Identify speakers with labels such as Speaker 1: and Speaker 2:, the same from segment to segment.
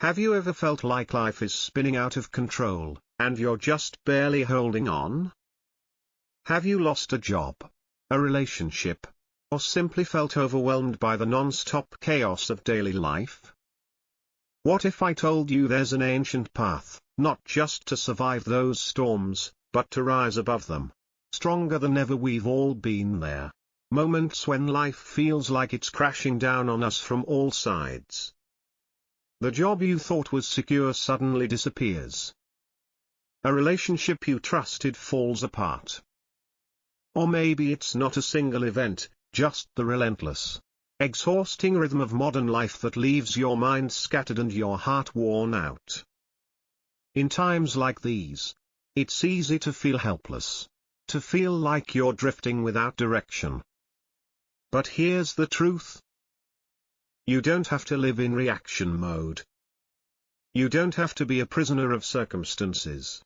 Speaker 1: Have you ever felt like life is spinning out of control, and you're just barely holding on? Have you lost a job, a relationship, or simply felt overwhelmed by the non-stop chaos of daily life? What if I told you there's an ancient path, not just to survive those storms, but to rise above them, stronger than ever? We've all been there. Moments when life feels like it's crashing down on us from all sides. The job you thought was secure suddenly disappears. A relationship you trusted falls apart. Or maybe it's not a single event, just the relentless, exhausting rhythm of modern life that leaves your mind scattered and your heart worn out. In times like these, it's easy to feel helpless, to feel like you're drifting without direction. But here's the truth. You don't have to live in reaction mode. You don't have to be a prisoner of circumstances.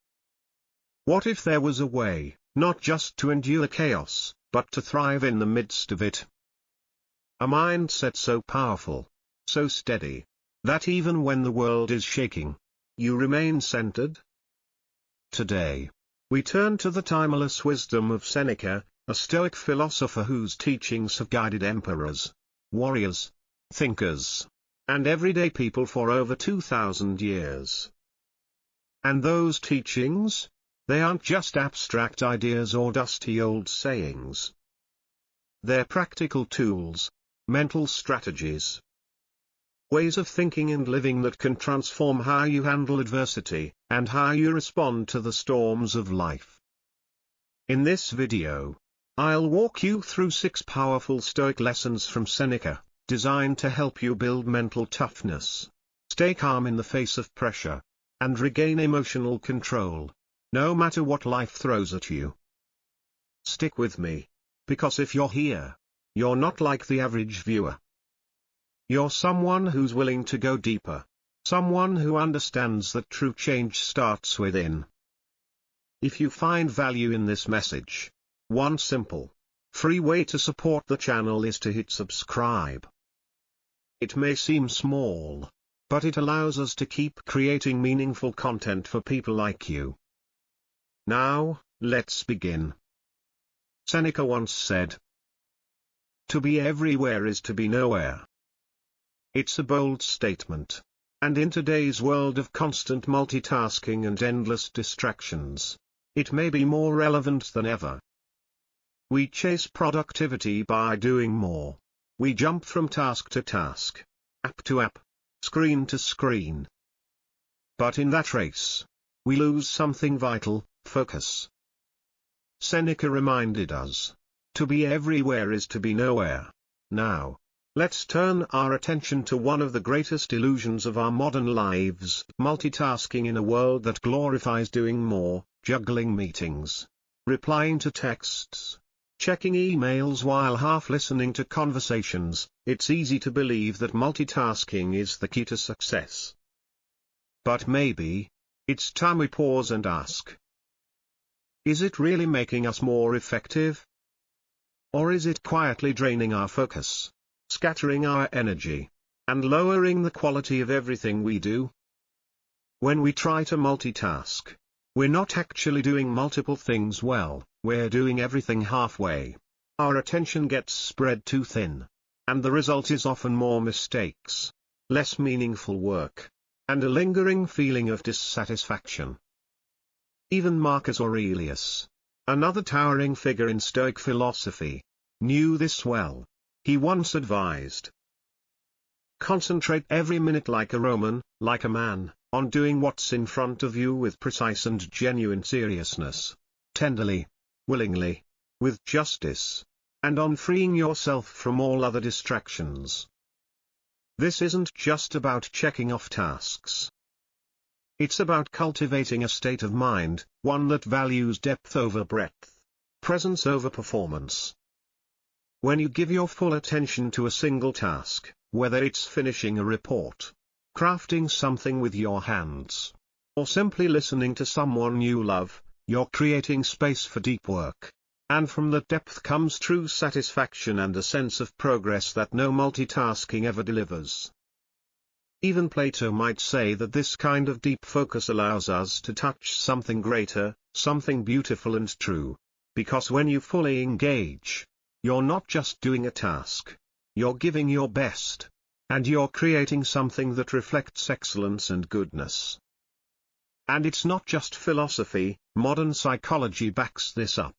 Speaker 1: What if there was a way, not just to endure chaos, but to thrive in the midst of it? A mindset so powerful, so steady, that even when the world is shaking, you remain centered? Today, we turn to the timeless wisdom of Seneca, a Stoic philosopher whose teachings have guided emperors, warriors, thinkers, and everyday people for over 2,000 years. And those teachings? They aren't just abstract ideas or dusty old sayings. They're practical tools, mental strategies, ways of thinking and living that can transform how you handle adversity, and how you respond to the storms of life. In this video, I'll walk you through 6 powerful Stoic lessons from Seneca, designed to help you build mental toughness, stay calm in the face of pressure, and regain emotional control, no matter what life throws at you. Stick with me, because if you're here, you're not like the average viewer. You're someone who's willing to go deeper, someone who understands that true change starts within. If you find value in this message, one simple, free way to support the channel is to hit subscribe. It may seem small, but it allows us to keep creating meaningful content for people like you. Now, let's begin. Seneca once said, "To be everywhere is to be nowhere." It's a bold statement, and in today's world of constant multitasking and endless distractions, it may be more relevant than ever. We chase productivity by doing more. We jump from task to task, app to app, screen to screen. But in that race, we lose something vital: focus. Seneca reminded us, to be everywhere is to be nowhere. Now, let's turn our attention to one of the greatest illusions of our modern lives: multitasking in a world that glorifies doing more, juggling meetings, replying to texts, checking emails while half listening to conversations. It's easy to believe that multitasking is the key to success. But maybe, it's time we pause and ask, is it really making us more effective? Or is it quietly draining our focus, scattering our energy, and lowering the quality of everything we do? When we try to multitask, we're not actually doing multiple things well, we're doing everything halfway. Our attention gets spread too thin, and the result is often more mistakes, less meaningful work, and a lingering feeling of dissatisfaction. Even Marcus Aurelius, another towering figure in Stoic philosophy, knew this well. He once advised, "Concentrate every minute like a Roman, like a man, on doing what's in front of you with precise and genuine seriousness, tenderly, willingly, with justice, and on freeing yourself from all other distractions." This isn't just about checking off tasks. It's about cultivating a state of mind, one that values depth over breadth, presence over performance. When you give your full attention to a single task, whether it's finishing a report, crafting something with your hands, or simply listening to someone you love, you're creating space for deep work. And from that depth comes true satisfaction and a sense of progress that no multitasking ever delivers. Even Plato might say that this kind of deep focus allows us to touch something greater, something beautiful and true. Because when you fully engage, you're not just doing a task, you're giving your best, and you're creating something that reflects excellence and goodness. And it's not just philosophy, modern psychology backs this up.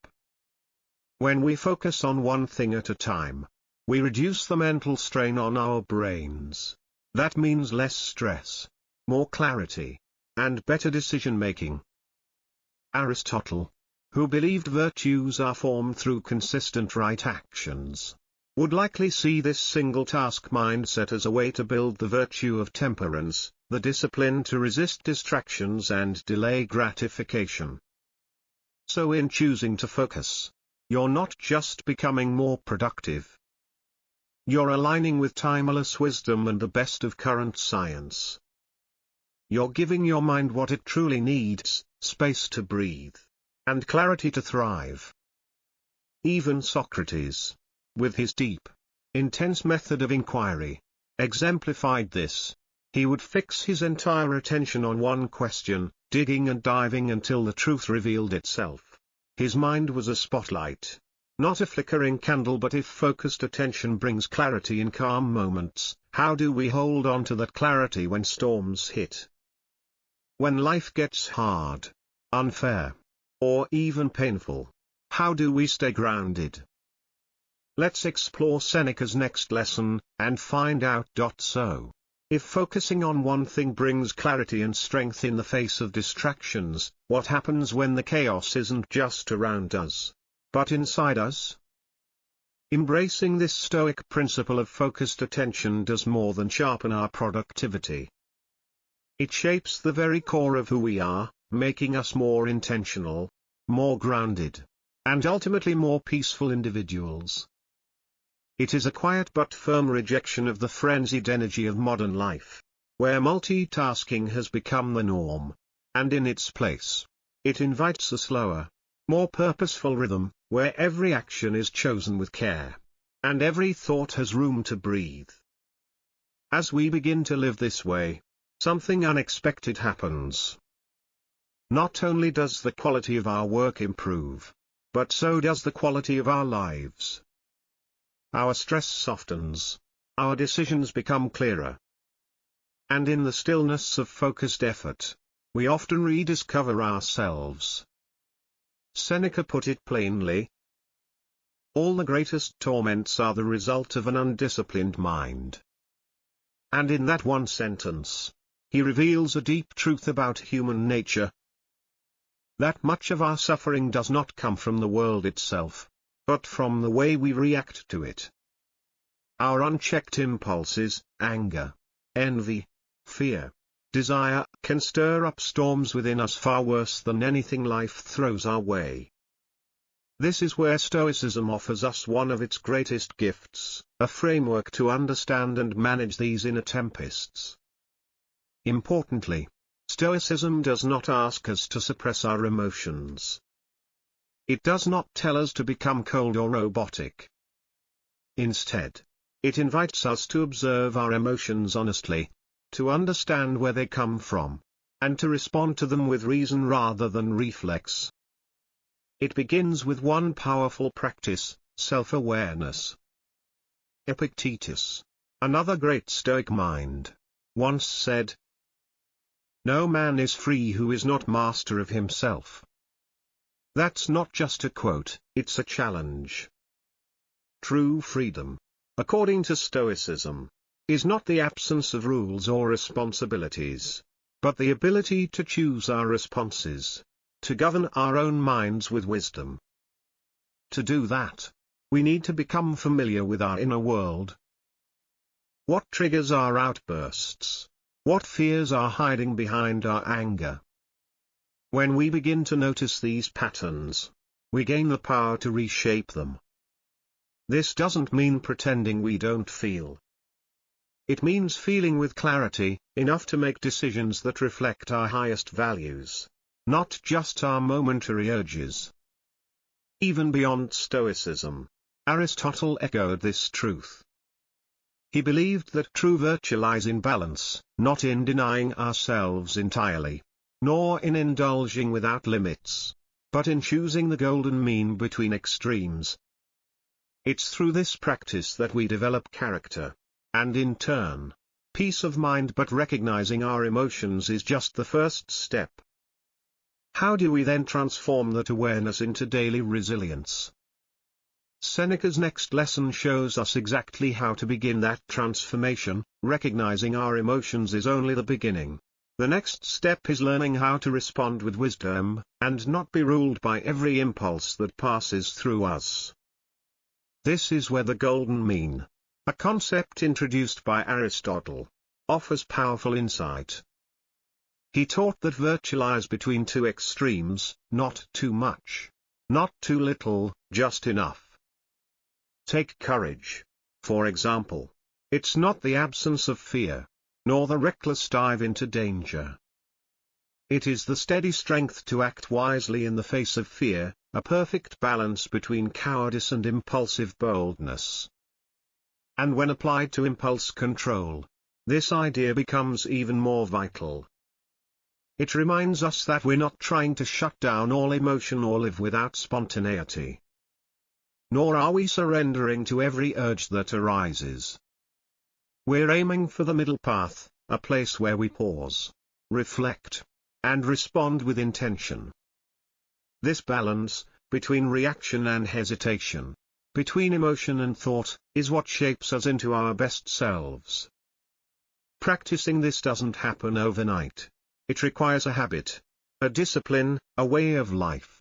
Speaker 1: When we focus on one thing at a time, we reduce the mental strain on our brains. That means less stress, more clarity, and better decision-making. Aristotle, who believed virtues are formed through consistent right actions, would likely see this single-task mindset as a way to build the virtue of temperance, the discipline to resist distractions and delay gratification. So in choosing to focus, you're not just becoming more productive. You're aligning with timeless wisdom and the best of current science. You're giving your mind what it truly needs, space to breathe, and clarity to thrive. Even Socrates, with his deep, intense method of inquiry, exemplified this. He would fix his entire attention on one question, digging and diving until the truth revealed itself. His mind was a spotlight, not a flickering candle. But if focused attention brings clarity in calm moments, how do we hold on to that clarity when storms hit? When life gets hard, unfair, or even painful, how do we stay grounded? Let's explore Seneca's next lesson, and find out. So, if focusing on one thing brings clarity and strength in the face of distractions, what happens when the chaos isn't just around us, but inside us? Embracing this Stoic principle of focused attention does more than sharpen our productivity. It shapes the very core of who we are, making us more intentional, more grounded, and ultimately more peaceful individuals. It is a quiet but firm rejection of the frenzied energy of modern life, where multitasking has become the norm, and in its place, it invites a slower, more purposeful rhythm, where every action is chosen with care, and every thought has room to breathe. As we begin to live this way, something unexpected happens. Not only does the quality of our work improve, but so does the quality of our lives. Our stress softens, our decisions become clearer. And in the stillness of focused effort, we often rediscover ourselves. Seneca put it plainly: all the greatest torments are the result of an undisciplined mind. And in that one sentence, he reveals a deep truth about human nature. That much of our suffering does not come from the world itself, but from the way we react to it. Our unchecked impulses, anger, envy, fear, desire, can stir up storms within us far worse than anything life throws our way. This is where Stoicism offers us one of its greatest gifts, a framework to understand and manage these inner tempests. Importantly, Stoicism does not ask us to suppress our emotions. It does not tell us to become cold or robotic. Instead, it invites us to observe our emotions honestly, to understand where they come from, and to respond to them with reason rather than reflex. It begins with one powerful practice, self-awareness. Epictetus, another great Stoic mind, once said, "No man is free who is not master of himself." That's not just a quote, it's a challenge. True freedom, according to Stoicism, is not the absence of rules or responsibilities, but the ability to choose our responses, to govern our own minds with wisdom. To do that, we need to become familiar with our inner world. What triggers our outbursts? What fears are hiding behind our anger? When we begin to notice these patterns, we gain the power to reshape them. This doesn't mean pretending we don't feel. It means feeling with clarity, enough to make decisions that reflect our highest values, not just our momentary urges. Even beyond Stoicism, Aristotle echoed this truth. He believed that true virtue lies in balance, not in denying ourselves entirely, nor in indulging without limits, but in choosing the golden mean between extremes. It's through this practice that we develop character, and in turn, peace of mind. But recognizing our emotions is just the first step. How do we then transform that awareness into daily resilience? Seneca's next lesson shows us exactly how to begin that transformation. Recognizing our emotions is only the beginning. The next step is learning how to respond with wisdom, and not be ruled by every impulse that passes through us. This is where the golden mean, a concept introduced by Aristotle, offers powerful insight. He taught that virtue lies between two extremes, not too much, not too little, just enough. Take courage, for example. It's not the absence of fear, nor the reckless dive into danger. It is the steady strength to act wisely in the face of fear, a perfect balance between cowardice and impulsive boldness. And when applied to impulse control, this idea becomes even more vital. It reminds us that we're not trying to shut down all emotion or live without spontaneity. Nor are we surrendering to every urge that arises. We're aiming for the middle path, a place where we pause, reflect, and respond with intention. This balance, between reaction and hesitation, between emotion and thought, is what shapes us into our best selves. Practicing this doesn't happen overnight. It requires a habit, a discipline, a way of life.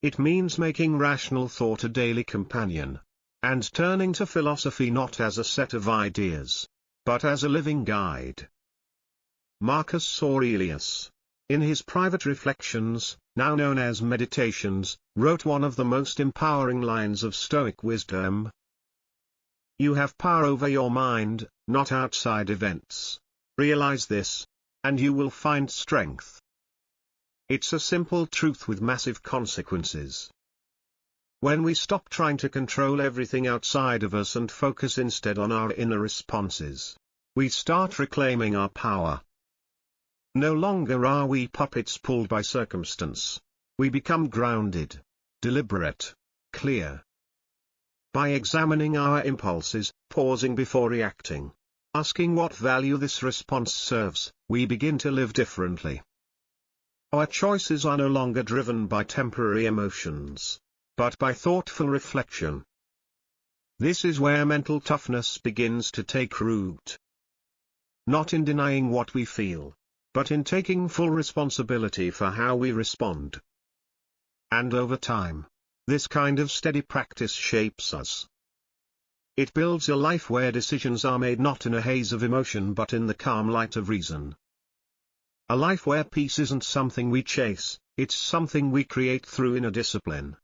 Speaker 1: It means making rational thought a daily companion, and turning to philosophy not as a set of ideas, but as a living guide. Marcus Aurelius, in his private reflections, now known as Meditations, wrote one of the most empowering lines of Stoic wisdom. You have power over your mind, not outside events. Realize this, and you will find strength. It's a simple truth with massive consequences. When we stop trying to control everything outside of us and focus instead on our inner responses, we start reclaiming our power. No longer are we puppets pulled by circumstance. We become grounded, deliberate, clear. By examining our impulses, pausing before reacting, asking what value this response serves, we begin to live differently. Our choices are no longer driven by temporary emotions, but by thoughtful reflection. This is where mental toughness begins to take root. Not in denying what we feel, but in taking full responsibility for how we respond. And over time, this kind of steady practice shapes us. It builds a life where decisions are made not in a haze of emotion but in the calm light of reason. A life where peace isn't something we chase, it's something we create through inner discipline.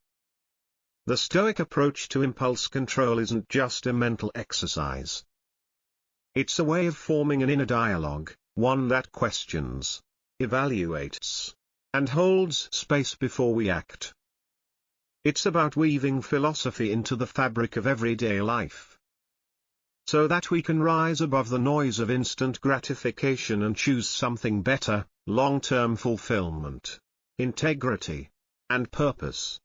Speaker 1: The Stoic approach to impulse control isn't just a mental exercise. It's a way of forming an inner dialogue, one that questions, evaluates, and holds space before we act. It's about weaving philosophy into the fabric of everyday life, so that we can rise above the noise of instant gratification and choose something better, long-term fulfillment, integrity, and purpose.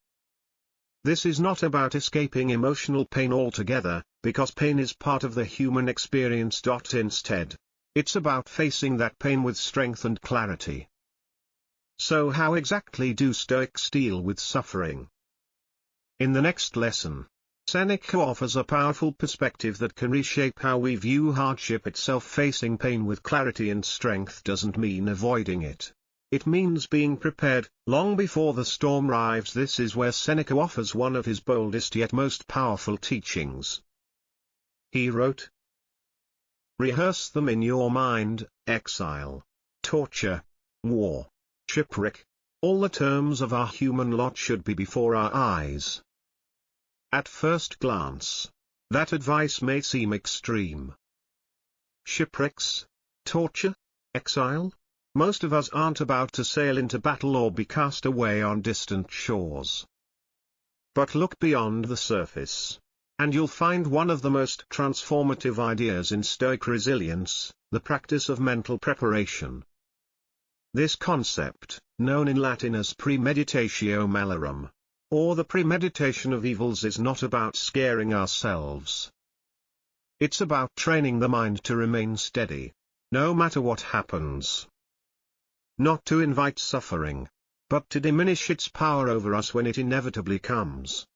Speaker 1: This is not about escaping emotional pain altogether, because pain is part of the human experience. Instead, it's about facing that pain with strength and clarity. So how exactly do Stoics deal with suffering? In the next lesson, Seneca offers a powerful perspective that can reshape how we view hardship itself. Facing pain with clarity and strength doesn't mean avoiding it. It means being prepared, long before the storm arrives. This is where Seneca offers one of his boldest yet most powerful teachings. He wrote, "Rehearse them in your mind: exile, torture, war, shipwreck, all the terms of our human lot should be before our eyes." At first glance, that advice may seem extreme. Shipwrecks, torture, exile? Most of us aren't about to sail into battle or be cast away on distant shores. But look beyond the surface. And you'll find one of the most transformative ideas in Stoic resilience, the practice of mental preparation. This concept, known in Latin as premeditatio malorum, or the premeditation of evils, is not about scaring ourselves. It's about training the mind to remain steady, no matter what happens. Not to invite suffering, but to diminish its power over us when it inevitably comes.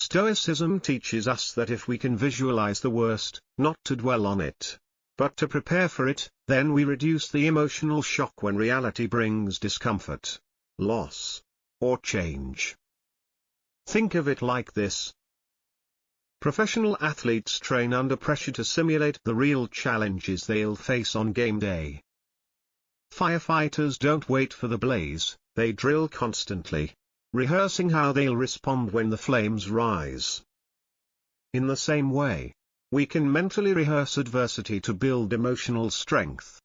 Speaker 1: Stoicism teaches us that if we can visualize the worst, not to dwell on it, but to prepare for it, then we reduce the emotional shock when reality brings discomfort, loss, or change. Think of it like this. Professional athletes train under pressure to simulate the real challenges they'll face on game day. Firefighters don't wait for the blaze, they drill constantly, rehearsing how they'll respond when the flames rise. In the same way, we can mentally rehearse adversity to build emotional strength.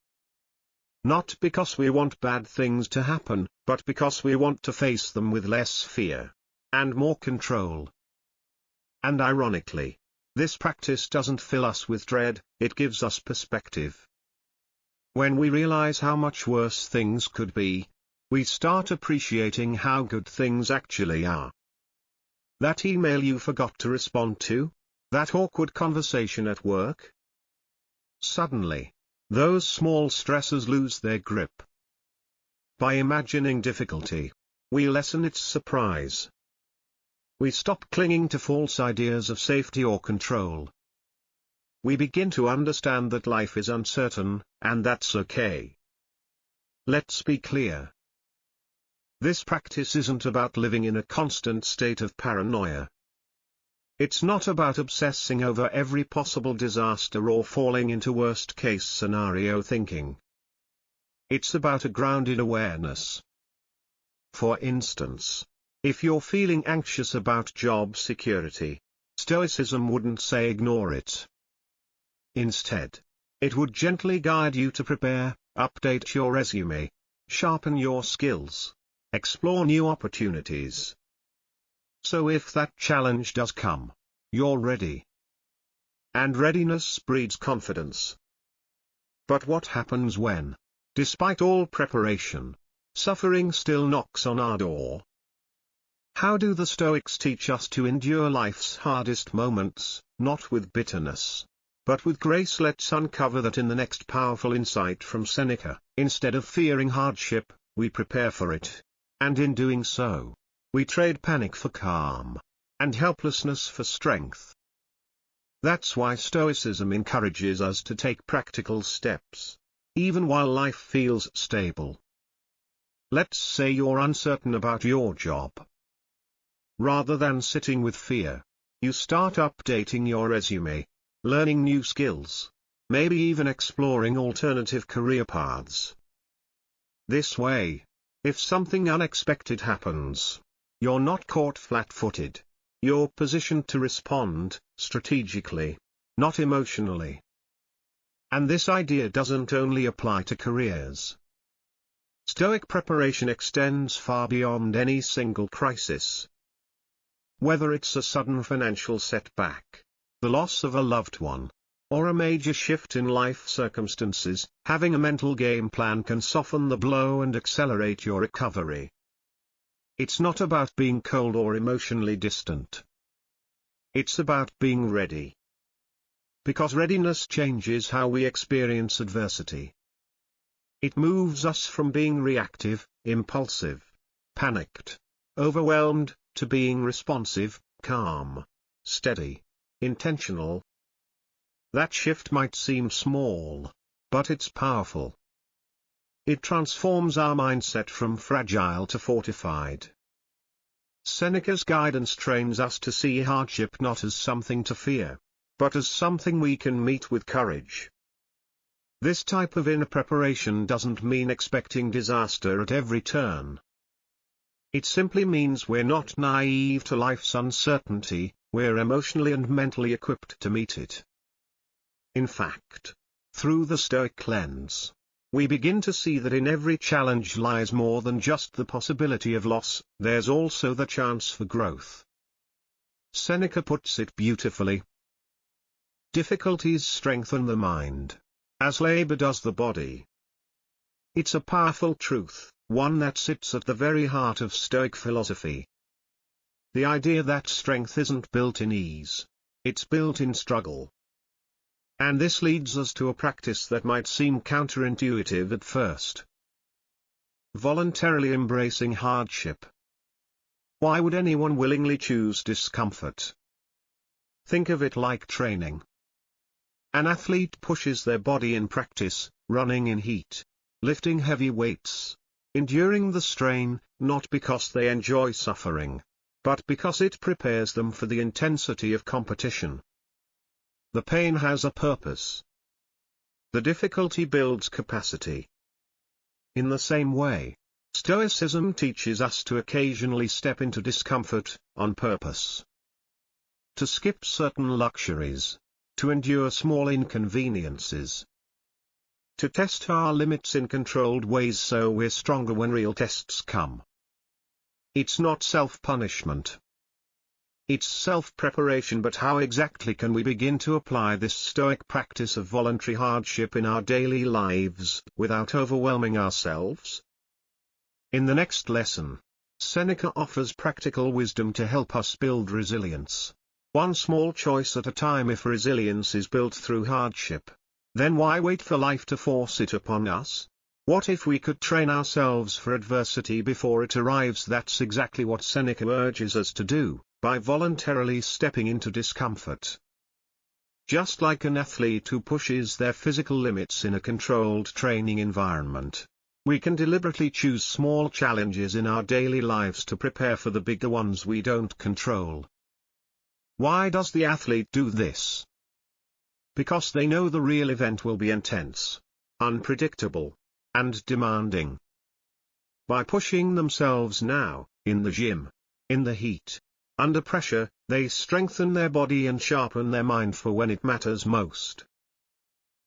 Speaker 1: Not because we want bad things to happen, but because we want to face them with less fear and more control. And ironically, this practice doesn't fill us with dread, it gives us perspective. When we realize how much worse things could be, we start appreciating how good things actually are. That email you forgot to respond to? That awkward conversation at work? Suddenly, those small stresses lose their grip. By imagining difficulty, we lessen its surprise. We stop clinging to false ideas of safety or control. We begin to understand that life is uncertain, and that's okay. Let's be clear. This practice isn't about living in a constant state of paranoia. It's not about obsessing over every possible disaster or falling into worst-case scenario thinking. It's about a grounded awareness. For instance, if you're feeling anxious about job security, Stoicism wouldn't say ignore it. Instead, it would gently guide you to prepare, update your resume, sharpen your skills, explore new opportunities. So if that challenge does come, you're ready. And readiness breeds confidence. But what happens when, despite all preparation, suffering still knocks on our door? How do the Stoics teach us to endure life's hardest moments, not with bitterness, but with grace? Let's uncover that in the next powerful insight from Seneca. Instead of fearing hardship, we prepare for it. And in doing so, we trade panic for calm, and helplessness for strength. That's why Stoicism encourages us to take practical steps, even while life feels stable. Let's say you're uncertain about your job. Rather than sitting with fear, you start updating your resume, learning new skills, maybe even exploring alternative career paths. This way, if something unexpected happens, you're not caught flat-footed. You're positioned to respond, strategically, not emotionally. And this idea doesn't only apply to careers. Stoic preparation extends far beyond any single crisis. Whether it's a sudden financial setback, the loss of a loved one, or a major shift in life circumstances, having a mental game plan can soften the blow and accelerate your recovery. It's not about being cold or emotionally distant. It's about being ready. Because readiness changes how we experience adversity. It moves us from being reactive, impulsive, panicked, overwhelmed, to being responsive, calm, steady, intentional. That shift might seem small, but it's powerful. It transforms our mindset from fragile to fortified. Seneca's guidance trains us to see hardship not as something to fear, but as something we can meet with courage. This type of inner preparation doesn't mean expecting disaster at every turn. It simply means we're not naive to life's uncertainty, we're emotionally and mentally equipped to meet it. In fact, through the Stoic lens, we begin to see that in every challenge lies more than just the possibility of loss, there's also the chance for growth. Seneca puts it beautifully. Difficulties strengthen the mind, as labor does the body. It's a powerful truth, one that sits at the very heart of Stoic philosophy. The idea that strength isn't built in ease, it's built in struggle. And this leads us to a practice that might seem counterintuitive at first. Voluntarily embracing hardship. Why would anyone willingly choose discomfort? Think of it like training. An athlete pushes their body in practice, running in heat, lifting heavy weights, enduring the strain, not because they enjoy suffering, but because it prepares them for the intensity of competition. The pain has a purpose. The difficulty builds capacity. In the same way, Stoicism teaches us to occasionally step into discomfort, on purpose. To skip certain luxuries. To endure small inconveniences. To test our limits in controlled ways so we're stronger when real tests come. It's not self-punishment. It's self-preparation, but how exactly can we begin to apply this Stoic practice of voluntary hardship in our daily lives, without overwhelming ourselves? In the next lesson, Seneca offers practical wisdom to help us build resilience. One small choice at a time. If resilience is built through hardship, then why wait for life to force it upon us? What if we could train ourselves for adversity before it arrives? That's exactly what Seneca urges us to do, by voluntarily stepping into discomfort. Just like an athlete who pushes their physical limits in a controlled training environment, we can deliberately choose small challenges in our daily lives to prepare for the bigger ones we don't control. Why does the athlete do this? Because they know the real event will be intense, unpredictable, and demanding. By pushing themselves now, in the gym, in the heat, under pressure, they strengthen their body and sharpen their mind for when it matters most.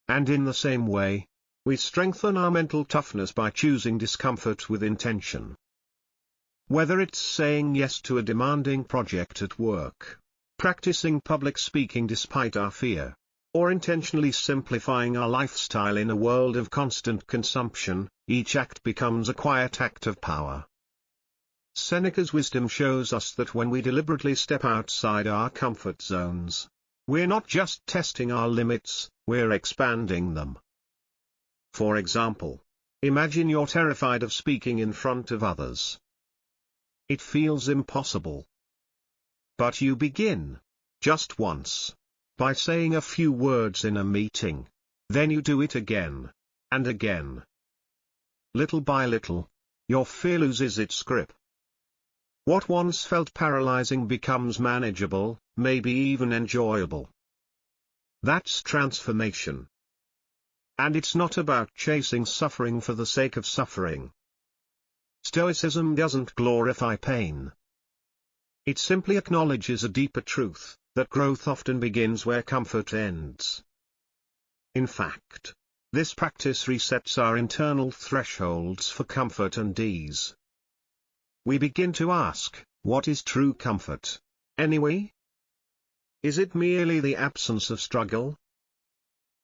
Speaker 1: And in the same way, we strengthen our mental toughness by choosing discomfort with intention. Whether it's saying yes to a demanding project at work, practicing public speaking despite our fear, or intentionally simplifying our lifestyle in a world of constant consumption, each act becomes a quiet act of power. Seneca's wisdom shows us that when we deliberately step outside our comfort zones, we're not just testing our limits, we're expanding them. For example, imagine you're terrified of speaking in front of others. It feels impossible. But you begin, just once, by saying a few words in a meeting. Then you do it again, and again. Little by little, your fear loses its grip. What once felt paralyzing becomes manageable, maybe even enjoyable. That's transformation. And it's not about chasing suffering for the sake of suffering. Stoicism doesn't glorify pain. It simply acknowledges a deeper truth, that growth often begins where comfort ends. In fact, this practice resets our internal thresholds for comfort and ease. We begin to ask, what is true comfort, anyway? Is it merely the absence of struggle?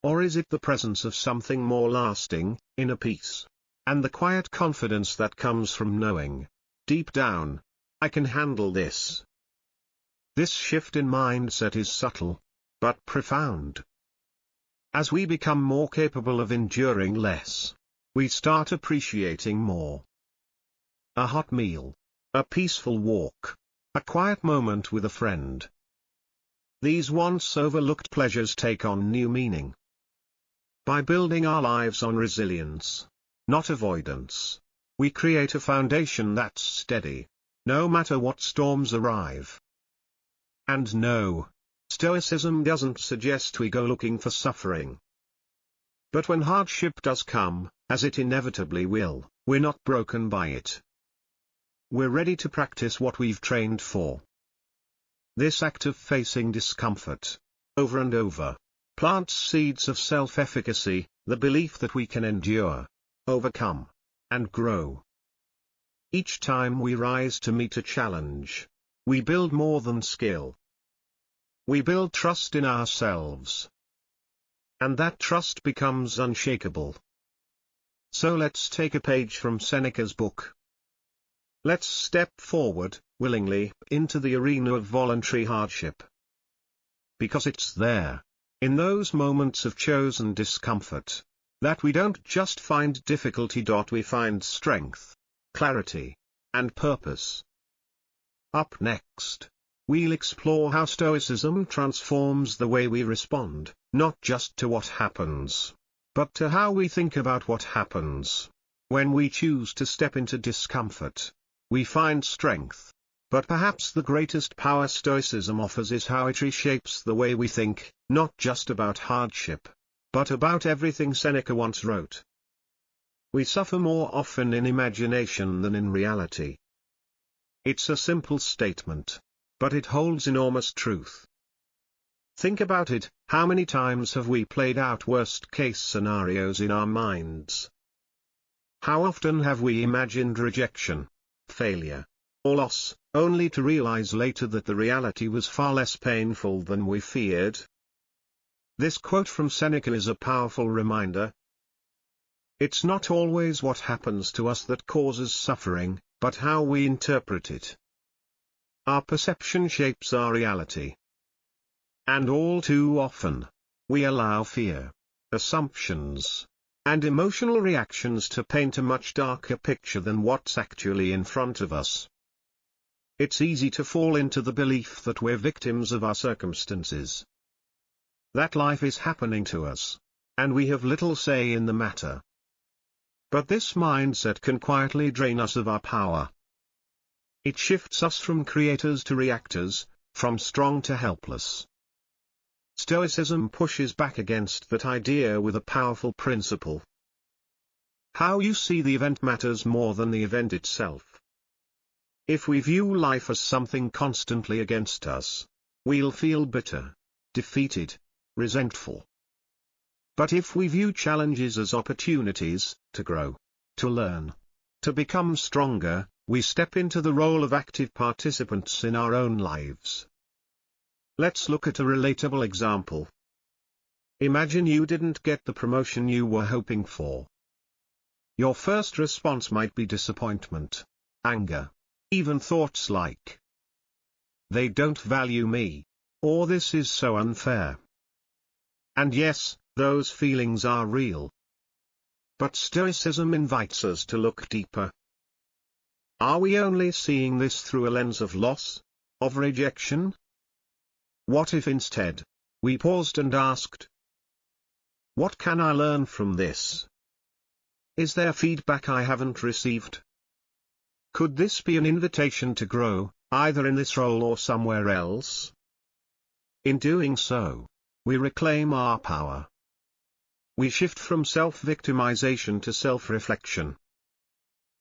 Speaker 1: Or is it the presence of something more lasting, inner peace, and the quiet confidence that comes from knowing, deep down, I can handle this? This shift in mindset is subtle, but profound. As we become more capable of enduring less, we start appreciating more. A hot meal, a peaceful walk, a quiet moment with a friend. These once overlooked pleasures take on new meaning. By building our lives on resilience, not avoidance, we create a foundation that's steady, no matter what storms arrive. And no, Stoicism doesn't suggest we go looking for suffering. But when hardship does come, as it inevitably will, we're not broken by it. We're ready to practice what we've trained for. This act of facing discomfort, over and over, plants seeds of self-efficacy, the belief that we can endure, overcome, and grow. Each time we rise to meet a challenge, we build more than skill, we build trust in ourselves. And that trust becomes unshakable. So let's take a page from Seneca's book. Let's step forward, willingly, into the arena of voluntary hardship. Because it's there, in those moments of chosen discomfort, that we don't just find difficulty. We find strength, clarity, and purpose. Up next, we'll explore how Stoicism transforms the way we respond, not just to what happens, but to how we think about what happens. When we choose to step into discomfort, we find strength. But perhaps the greatest power Stoicism offers is how it reshapes the way we think, not just about hardship, but about everything. Seneca once wrote, "We suffer more often in imagination than in reality." It's a simple statement, but it holds enormous truth. Think about it, how many times have we played out worst-case scenarios in our minds? How often have we imagined rejection, failure, or loss, only to realize later that the reality was far less painful than we feared? This quote from Seneca is a powerful reminder. It's not always what happens to us that causes suffering, but how we interpret it. Our perception shapes our reality. And all too often, we allow fear, assumptions, and emotional reactions to paint a much darker picture than what's actually in front of us. It's easy to fall into the belief that we're victims of our circumstances. That life is happening to us, and we have little say in the matter. But this mindset can quietly drain us of our power. It shifts us from creators to reactors, from strong to helpless. Stoicism pushes back against that idea with a powerful principle. How you see the event matters more than the event itself. If we view life as something constantly against us, we'll feel bitter, defeated, resentful. But if we view challenges as opportunities, to grow, to learn, to become stronger, we step into the role of active participants in our own lives. Let's look at a relatable example. Imagine you didn't get the promotion you were hoping for. Your first response might be disappointment, anger, even thoughts like, "They don't value me," or "This is so unfair." And yes, those feelings are real. But Stoicism invites us to look deeper. Are we only seeing this through a lens of loss, of rejection? What if instead, we paused and asked, what can I learn from this? Is there feedback I haven't received? Could this be an invitation to grow, either in this role or somewhere else? In doing so, we reclaim our power. We shift from self-victimization to self-reflection.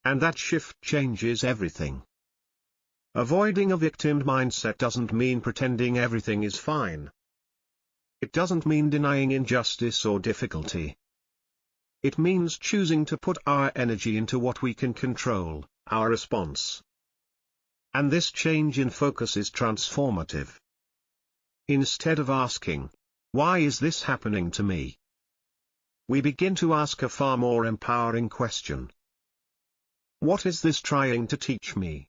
Speaker 1: And that shift changes everything. Avoiding a victim mindset doesn't mean pretending everything is fine. It doesn't mean denying injustice or difficulty. It means choosing to put our energy into what we can control, our response. And this change in focus is transformative. Instead of asking, "Why is this happening to me?" we begin to ask a far more empowering question. What is this trying to teach me?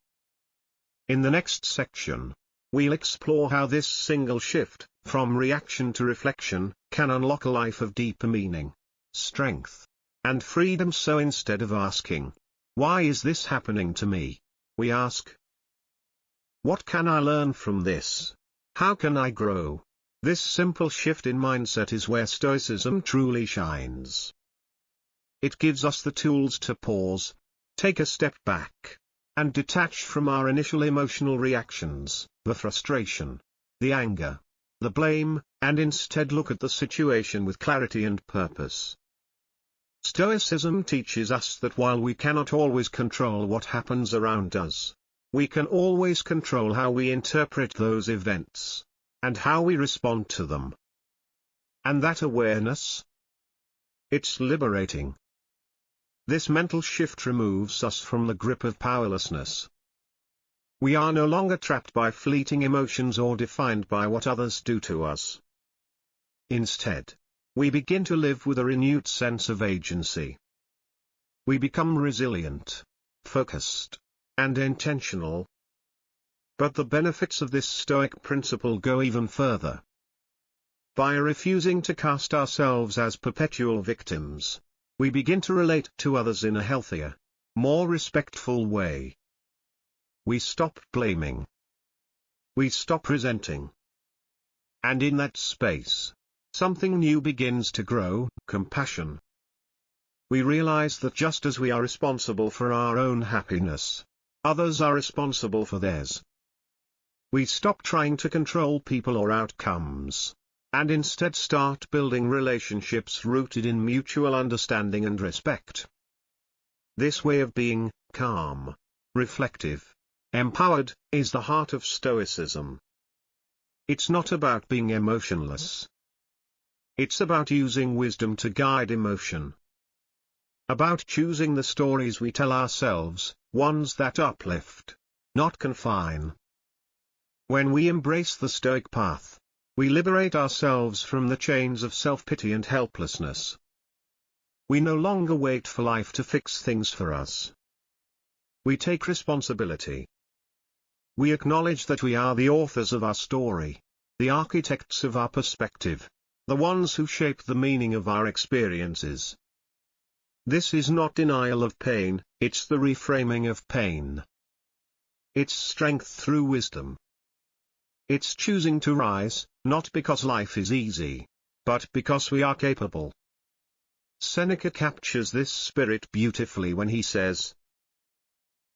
Speaker 1: In the next section, we'll explore how this single shift, from reaction to reflection, can unlock a life of deeper meaning, strength, and freedom. So instead of asking, "Why is this happening to me?" we ask, "What can I learn from this? How can I grow?" This simple shift in mindset is where Stoicism truly shines. It gives us the tools to pause, take a step back, and detach from our initial emotional reactions, the frustration, the anger, the blame, and instead look at the situation with clarity and purpose. Stoicism teaches us that while we cannot always control what happens around us, we can always control how we interpret those events, and how we respond to them. And that awareness? It's liberating. This mental shift removes us from the grip of powerlessness. We are no longer trapped by fleeting emotions or defined by what others do to us. Instead, we begin to live with a renewed sense of agency. We become resilient, focused, and intentional. But the benefits of this Stoic principle go even further. By refusing to cast ourselves as perpetual victims, we begin to relate to others in a healthier, more respectful way. We stop blaming. We stop resenting. And in that space, something new begins to grow, compassion. We realize that just as we are responsible for our own happiness, others are responsible for theirs. We stop trying to control people or outcomes, and instead start building relationships rooted in mutual understanding and respect. This way of being, calm, reflective, empowered, is the heart of Stoicism. It's not about being emotionless. It's about using wisdom to guide emotion. About choosing the stories we tell ourselves, ones that uplift, not confine. When we embrace the Stoic path, we liberate ourselves from the chains of self-pity and helplessness. We no longer wait for life to fix things for us. We take responsibility. We acknowledge that we are the authors of our story, the architects of our perspective, the ones who shape the meaning of our experiences. This is not denial of pain, it's the reframing of pain. It's strength through wisdom. It's choosing to rise, not because life is easy, but because we are capable. Seneca captures this spirit beautifully when he says,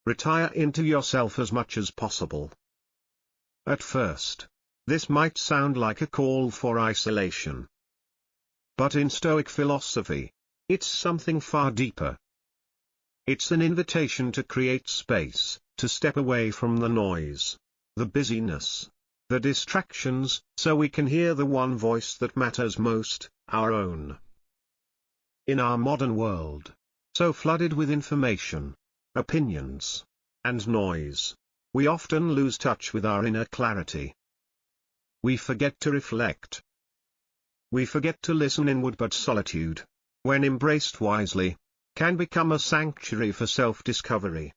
Speaker 1: "Retire into yourself as much as possible." At first, this might sound like a call for isolation. But in Stoic philosophy, it's something far deeper. It's an invitation to create space, to step away from the noise, the busyness, the distractions, so we can hear the one voice that matters most, our own. In our modern world, so flooded with information, opinions, and noise, we often lose touch with our inner clarity. We forget to reflect. We forget to listen inward, but solitude, when embraced wisely, can become a sanctuary for self-discovery.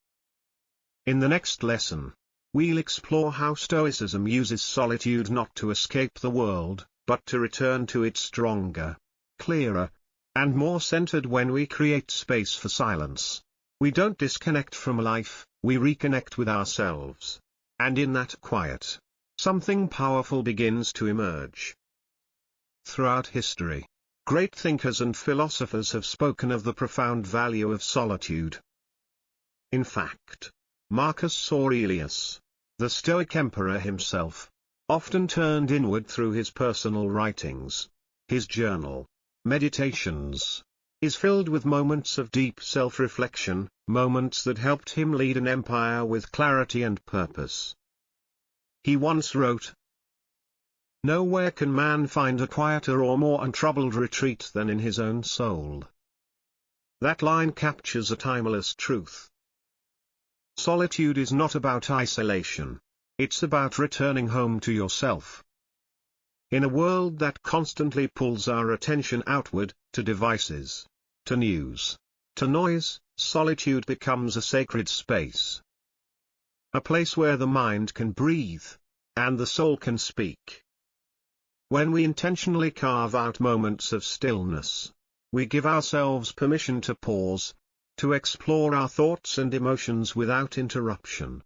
Speaker 1: In the next lesson, we'll explore how Stoicism uses solitude not to escape the world, but to return to it stronger, clearer, and more centered. When we create space for silence, we don't disconnect from life, we reconnect with ourselves. And in that quiet, something powerful begins to emerge. Throughout history, great thinkers and philosophers have spoken of the profound value of solitude. In fact, Marcus Aurelius, the Stoic emperor himself, often turned inward through his personal writings. His journal, Meditations, is filled with moments of deep self-reflection, moments that helped him lead an empire with clarity and purpose. He once wrote, "Nowhere can man find a quieter or more untroubled retreat than in his own soul." That line captures a timeless truth. Solitude is not about isolation. It's about returning home to yourself. In a world that constantly pulls our attention outward, to devices, to news, to noise, solitude becomes a sacred space. A place where the mind can breathe, and the soul can speak. When we intentionally carve out moments of stillness, we give ourselves permission to pause, to explore our thoughts and emotions without interruption.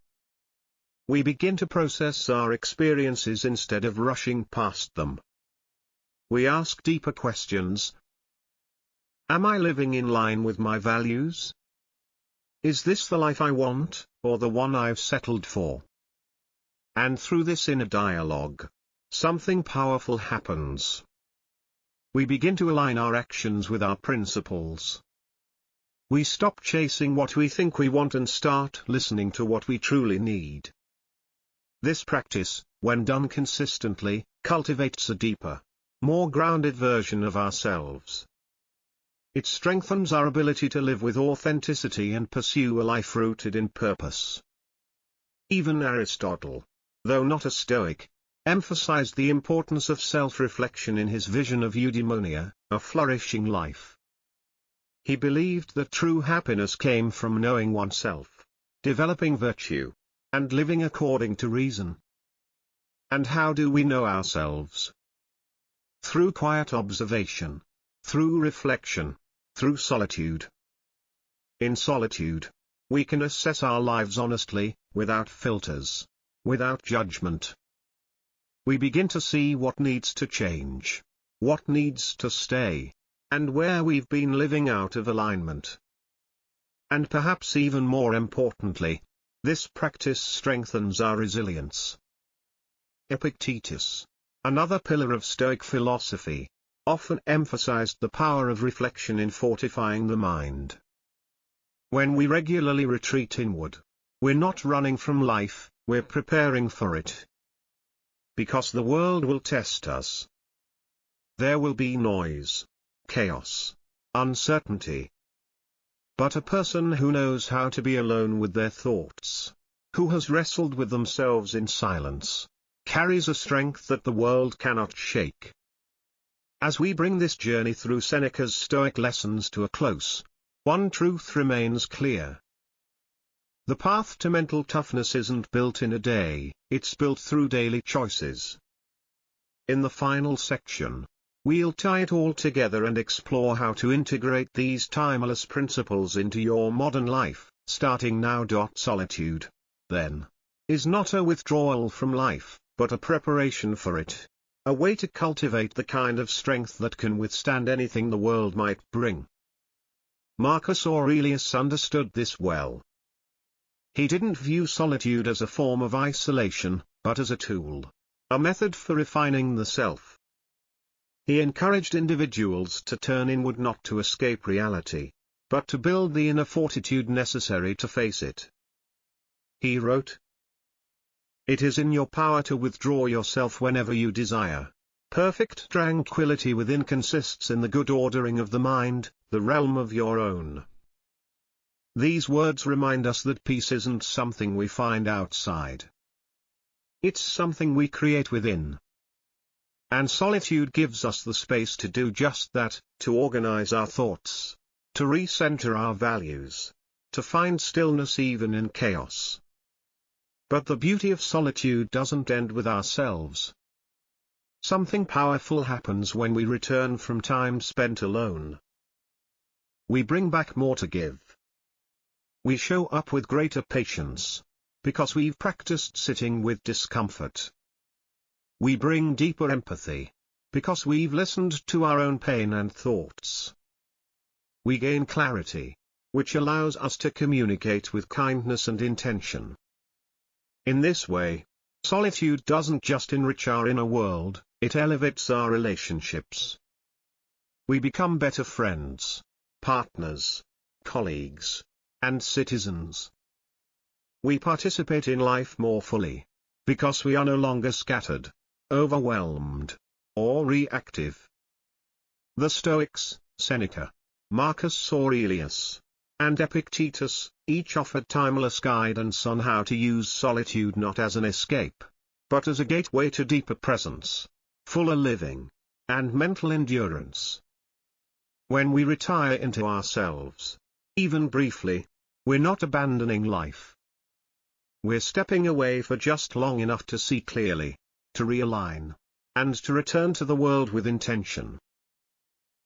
Speaker 1: We begin to process our experiences instead of rushing past them. We ask deeper questions. Am I living in line with my values? Is this the life I want, or the one I've settled for? And through this inner dialogue, something powerful happens. We begin to align our actions with our principles. We stop chasing what we think we want and start listening to what we truly need. This practice, when done consistently, cultivates a deeper, more grounded version of ourselves. It strengthens our ability to live with authenticity and pursue a life rooted in purpose. Even Aristotle, though not a Stoic, emphasized the importance of self-reflection in his vision of eudaimonia, a flourishing life. He believed that true happiness came from knowing oneself, developing virtue, and living according to reason. And how do we know ourselves? Through quiet observation, through reflection, through solitude. In solitude, we can assess our lives honestly, without filters, without judgment. We begin to see what needs to change, what needs to stay, and where we've been living out of alignment. And perhaps even more importantly, this practice strengthens our resilience. Epictetus, another pillar of Stoic philosophy, often emphasized the power of reflection in fortifying the mind. When we regularly retreat inward, we're not running from life, we're preparing for it. Because the world will test us. There will be noise, chaos, uncertainty. But a person who knows how to be alone with their thoughts, who has wrestled with themselves in silence, carries a strength that the world cannot shake. As we bring this journey through Seneca's Stoic lessons to a close, one truth remains clear. The path to mental toughness isn't built in a day, it's built through daily choices. In the final section, we'll tie it all together and explore how to integrate these timeless principles into your modern life, starting now. Solitude, then, is not a withdrawal from life, but a preparation for it. A way to cultivate the kind of strength that can withstand anything the world might bring. Marcus Aurelius understood this well. He didn't view solitude as a form of isolation, but as a tool, a method for refining the self. He encouraged individuals to turn inward not to escape reality, but to build the inner fortitude necessary to face it. He wrote, "It is in your power to withdraw yourself whenever you desire. Perfect tranquility within consists in the good ordering of the mind, the realm of your own." These words remind us that peace isn't something we find outside. It's something we create within. And solitude gives us the space to do just that, to organize our thoughts, to recenter our values, to find stillness even in chaos. But the beauty of solitude doesn't end with ourselves. Something powerful happens when we return from time spent alone. We bring back more to give. We show up with greater patience, because we've practiced sitting with discomfort. We bring deeper empathy, because we've listened to our own pain and thoughts. We gain clarity, which allows us to communicate with kindness and intention. In this way, solitude doesn't just enrich our inner world, it elevates our relationships. We become better friends, partners, colleagues, and citizens. We participate in life more fully, because we are no longer scattered, overwhelmed, or reactive. The Stoics, Seneca, Marcus Aurelius, and Epictetus, each offered timeless guidance on how to use solitude not as an escape, but as a gateway to deeper presence, fuller living, and mental endurance. When we retire into ourselves, even briefly, we're not abandoning life. We're stepping away for just long enough to see clearly, to realign, and to return to the world with intention.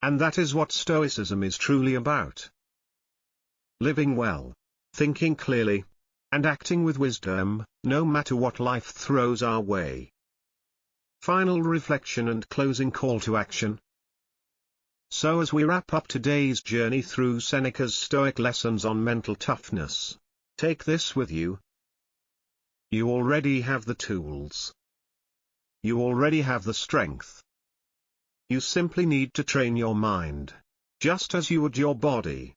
Speaker 1: And that is what Stoicism is truly about. Living well, thinking clearly, and acting with wisdom, no matter what life throws our way. Final reflection and closing call to action. So as we wrap up today's journey through Seneca's Stoic lessons on mental toughness, take this with you. You already have the tools. You already have the strength. You simply need to train your mind, just as you would your body.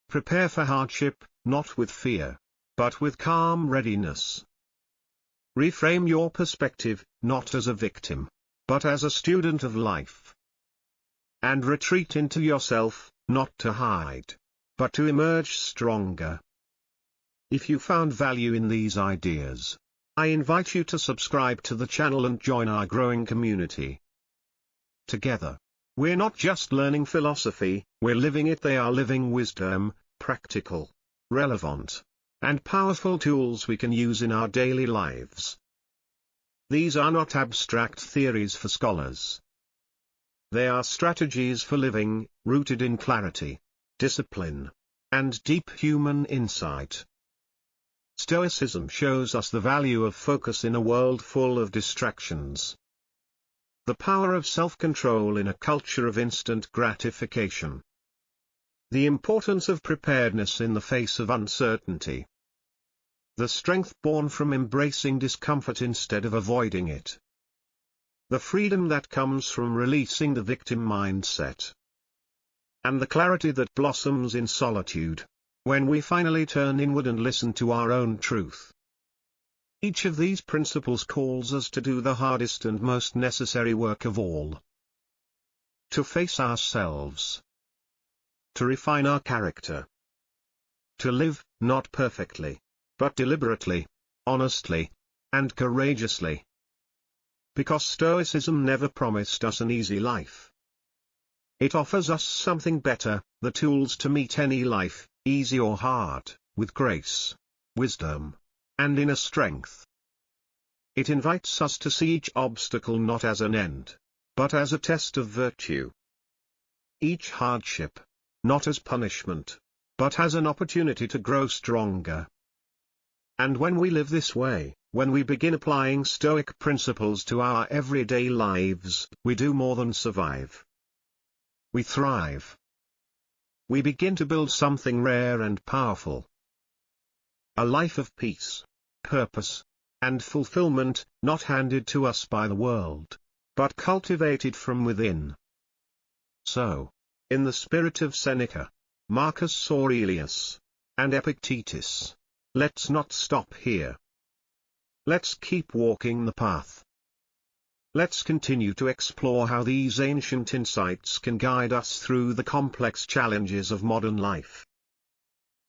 Speaker 1: Prepare for hardship, not with fear, but with calm readiness. Reframe your perspective, not as a victim, but as a student of life. And retreat into yourself, not to hide, but to emerge stronger. If you found value in these ideas, I invite you to subscribe to the channel and join our growing community. Together, we're not just learning philosophy, we're living it. They are living wisdom, practical, relevant, and powerful tools we can use in our daily lives. These are not abstract theories for scholars. They are strategies for living, rooted in clarity, discipline, and deep human insight. Stoicism shows us the value of focus in a world full of distractions. The power of self-control in a culture of instant gratification. The importance of preparedness in the face of uncertainty. The strength born from embracing discomfort instead of avoiding it. The freedom that comes from releasing the victim mindset. And the clarity that blossoms in solitude, when we finally turn inward and listen to our own truth. Each of these principles calls us to do the hardest and most necessary work of all. To face ourselves. To refine our character. To live, not perfectly, but deliberately, honestly, and courageously. Because Stoicism never promised us an easy life. It offers us something better, the tools to meet any life, easy or hard, with grace, wisdom, and inner strength. It invites us to see each obstacle not as an end, but as a test of virtue. Each hardship, not as punishment, but as an opportunity to grow stronger. And when we live this way, when we begin applying Stoic principles to our everyday lives, we do more than survive. We thrive. We begin to build something rare and powerful. A life of peace, purpose, and fulfillment, not handed to us by the world, but cultivated from within. So, in the spirit of Seneca, Marcus Aurelius, and Epictetus, let's not stop here. Let's keep walking the path. Let's continue to explore how these ancient insights can guide us through the complex challenges of modern life.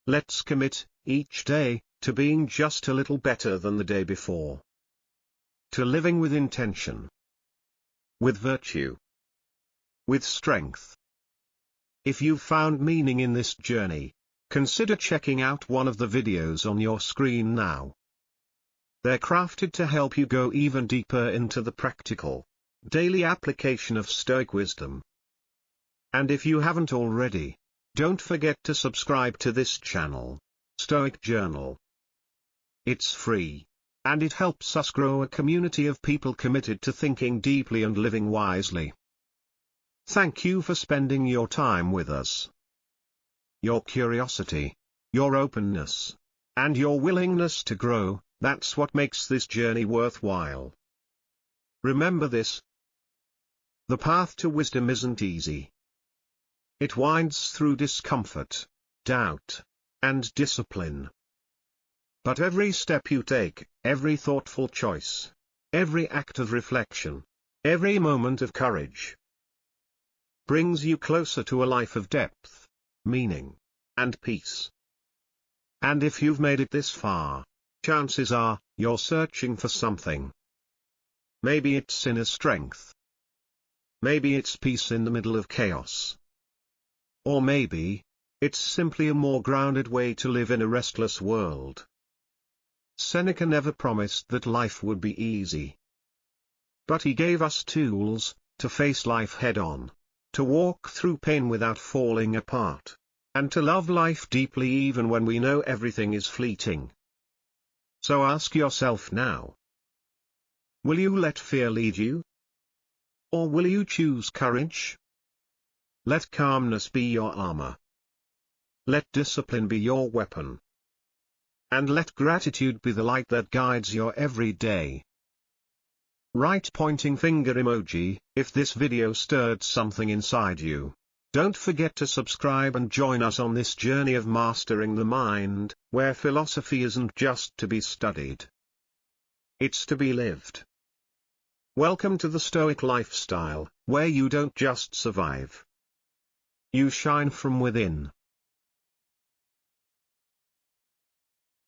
Speaker 1: Let's commit, each day, to being just a little better than the day before. To living with intention. With virtue. With strength. If you've found meaning in this journey, consider checking out one of the videos on your screen now. They're crafted to help you go even deeper into the practical, daily application of Stoic wisdom. And if you haven't already, don't forget to subscribe to this channel, Stoic Journal. It's free, and it helps us grow a community of people committed to thinking deeply and living wisely. Thank you for spending your time with us. Your curiosity, your openness, and your willingness to grow, that's what makes this journey worthwhile. Remember this. The path to wisdom isn't easy. It winds through discomfort, doubt, and discipline. But every step you take, every thoughtful choice, every act of reflection, every moment of courage, brings you closer to a life of depth, meaning, and peace. And if you've made it this far, chances are, you're searching for something. Maybe it's inner strength. Maybe it's peace in the middle of chaos. Or maybe, it's simply a more grounded way to live in a restless world. Seneca never promised that life would be easy. But he gave us tools, to face life head-on, to walk through pain without falling apart, and to love life deeply even when we know everything is fleeting. So ask yourself now. Will you let fear lead you? Or will you choose courage? Let calmness be your armor. Let discipline be your weapon. And let gratitude be the light that guides your every day. Right pointing finger emoji, if this video stirred something inside you. Don't forget to subscribe and join us on this journey of mastering the mind, where philosophy isn't just to be studied. It's to be lived. Welcome to the Stoic lifestyle, where you don't just survive. You shine from within.